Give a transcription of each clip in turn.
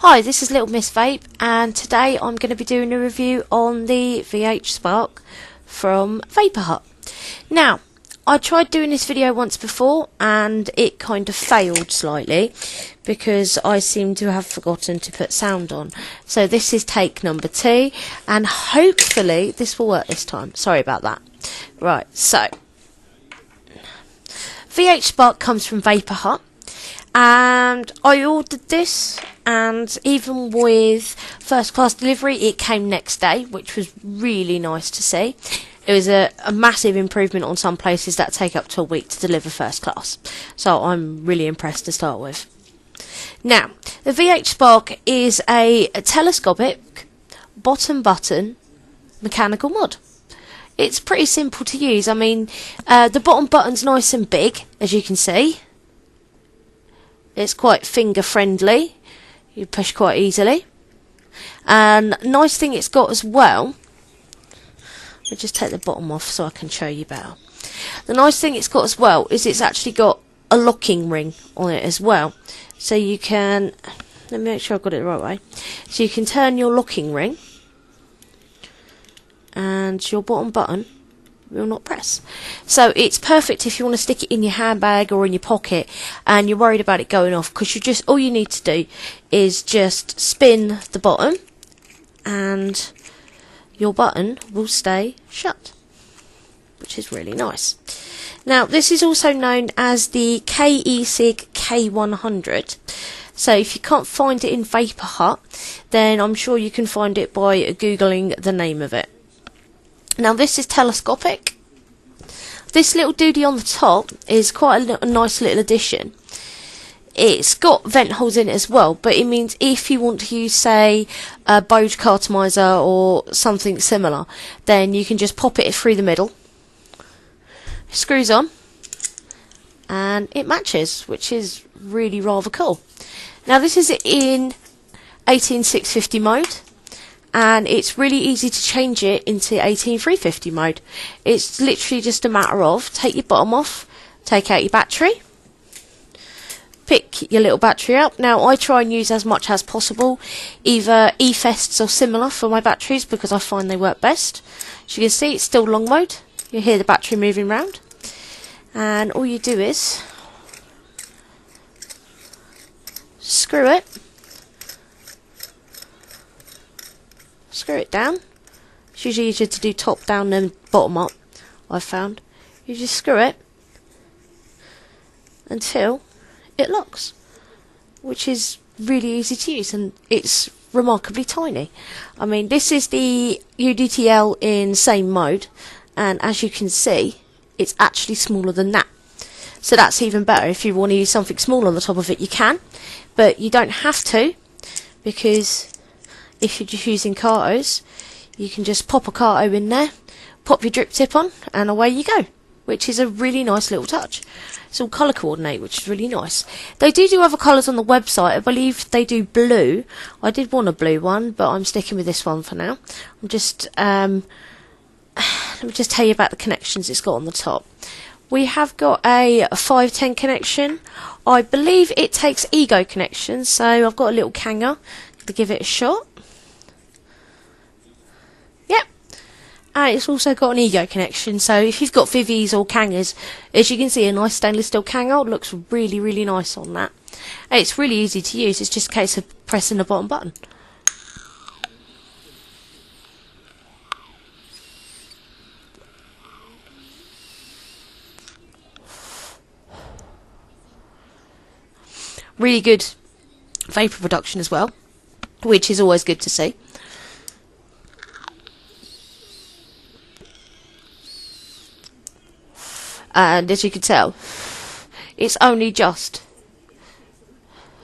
Hi, this is Little Miss Vape, and today I'm going to be doing a review on the VH-Spark from VapourHut. Now, I tried doing this video once before and it kind of failed slightly because I seem to have forgotten to put sound on. So this is take number 2 and hopefully this will work this time. Sorry about that. Right, so VH-Spark comes from VapourHut. And I ordered this, and even with first class delivery it came next day, which was really nice to see. It was a massive improvement on some places that take up to a week to deliver first class, so I'm really impressed to start with. Now, the VH-Spark is a telescopic bottom button mechanical mod. It's pretty simple to use. I mean, the bottom button's nice and big, as you can see. It's quite finger friendly, you push quite easily. And nice thing it's got as well, I'll just take the bottom off so I can show you better. The nice thing it's got as well is it's actually got a locking ring on it as well. So you can, let me make sure I've got it the right way. So you can turn your locking ring and your bottom button will not press. So it's perfect if you want to stick it in your handbag or in your pocket and you're worried about it going off, because all you need to do is just spin the bottom and your button will stay shut, which is really nice. Now this is also known as the KE-SIG K100. So if you can't find it in VapourHut, then I'm sure you can find it by googling the name of it. Now this is telescopic. This little doodie on the top is quite a nice little addition. It's got vent holes in it as well, but it means if you want to use, say, a Bode cartomizer or something similar, then you can just pop it through the middle. It screws on, and it matches, which is really rather cool. Now this is in 18650 mode. And it's really easy to change it into 18350 mode. It's literally just a matter of take your bottom off, take out your battery, pick your little battery up. Now I try and use as much as possible, either E-Fests or similar for my batteries, because I find they work best. As you can see, it's still long mode. You hear the battery moving around, and all you do is screw it. Screw it down. It's usually easier to do top down than bottom up, I've found. You just screw it until it locks, which is really easy to use, and it's remarkably tiny. I mean, this is the UDTL in same mode, and as you can see, it's actually smaller than that. So that's even better. If you want to use something small on the top of it, you can, but you don't have to, because if you're just using cartos, you can just pop a carto in there, pop your drip tip on, and away you go, which is a really nice little touch. It's all colour coordinate, which is really nice. They do other colours on the website. I believe they do blue. I did want a blue one, but I'm sticking with this one for now. I'm just let me just tell you about the connections it's got on the top. We have got a 510 connection. I believe it takes Ego connections, so I've got a little Kanger to give it a shot. Yep. And it's also got an Ego connection, so if you've got Vivies or Kangers, as you can see, a nice stainless steel Kanger looks really, really nice on that. And it's really easy to use. It's just a case of pressing the bottom button. Really good vapour production as well, which is always good to see. And as you can tell, it's only just,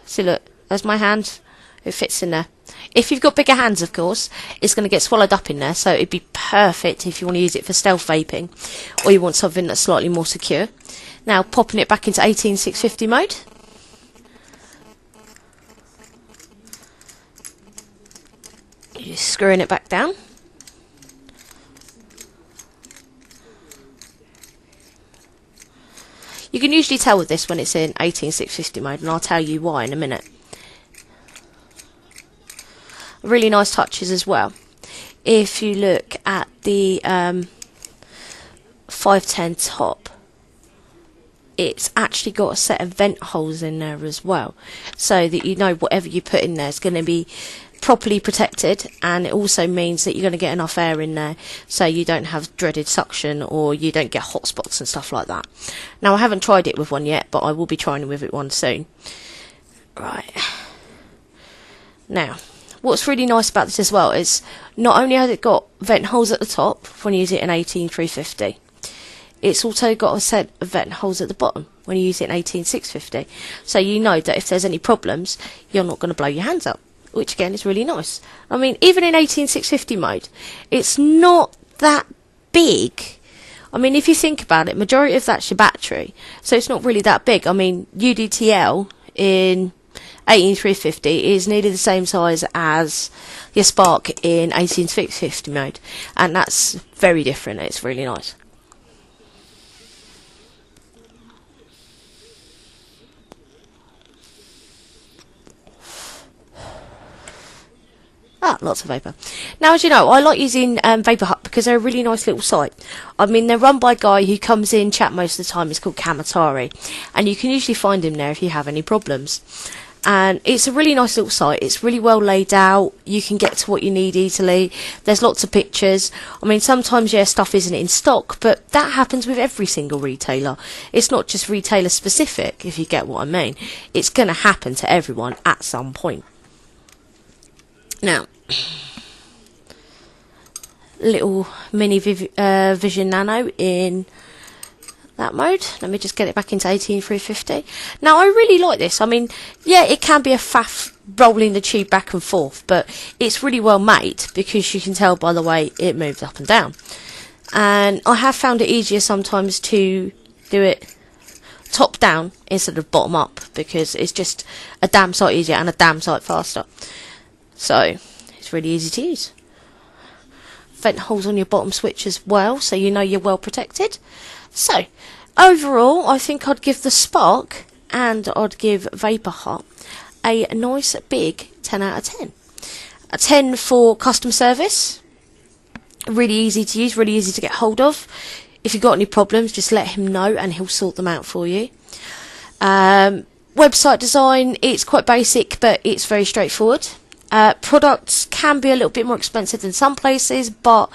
see, look, there's my hand, it fits in there. If you've got bigger hands, of course, it's going to get swallowed up in there, so it'd be perfect if you want to use it for stealth vaping, or you want something that's slightly more secure. Now popping it back into 18650 mode. You're just screwing it back down. You can usually tell with this when it's in 18650 mode, and I'll tell you why in a minute. really nice touches as well. If you look at the 510 top, it's actually got a set of vent holes in there as well, so that you know whatever you put in there is going to be properly protected, and it also means that you're going to get enough air in there so you don't have dreaded suction or you don't get hot spots and stuff like that. Now, I haven't tried it with one yet, but I will be trying with it one soon. Right, now what's really nice about this as well is not only has it got vent holes at the top when you use it in 18350, it's also got a set of vent holes at the bottom when you use it in 18650, so you know that if there's any problems you're not going to blow your hands up, which again is really nice. I mean, even in 18650 mode, it's not that big. I mean, if you think about it, majority of that's your battery, so it's not really that big. I mean, UDTL in 18350 is nearly the same size as your Spark in 18650 mode, and that's very different. It's really nice. Lots of vapour. Now, as you know, I like using VapourHut because they're a really nice little site. I mean, they're run by a guy who comes in chat most of the time. It's called Kamatari, and you can usually find him there if you have any problems. And it's a really nice little site. It's really well laid out. You can get to what you need easily. There's lots of pictures. I mean, sometimes, yeah, stuff isn't in stock, but that happens with every single retailer. It's not just retailer specific, if you get what I mean. It's going to happen to everyone at some point. Now, little mini Vision Nano in that mode. Let me just get it back into 18350. Now, I really like this. I mean, yeah, it can be a faff rolling the tube back and forth, but it's really well made because you can tell by the way it moves up and down. And I have found it easier sometimes to do it top down instead of bottom up, because it's just a damn sight easier and a damn sight faster. So it's really easy to use. Vent holes on your bottom switch as well, so you know you're well protected. So overall, I think I'd give the Spark and I'd give VapourHut a nice big 10 out of 10. A 10 for customer service. Really easy to use, really easy to get hold of. If you've got any problems, just let him know and he'll sort them out for you. Website design, it's quite basic, but it's very straightforward. Products can be a little bit more expensive than some places, but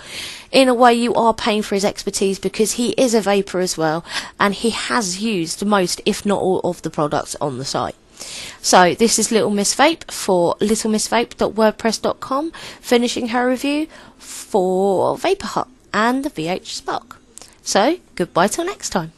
in a way you are paying for his expertise because he is a vapor as well, and he has used most, if not all, of the products on the site. So this is Little Miss Vape for littlemissvape.wordpress.com, finishing her review for VapourHut and the VH-Spark. So goodbye till next time.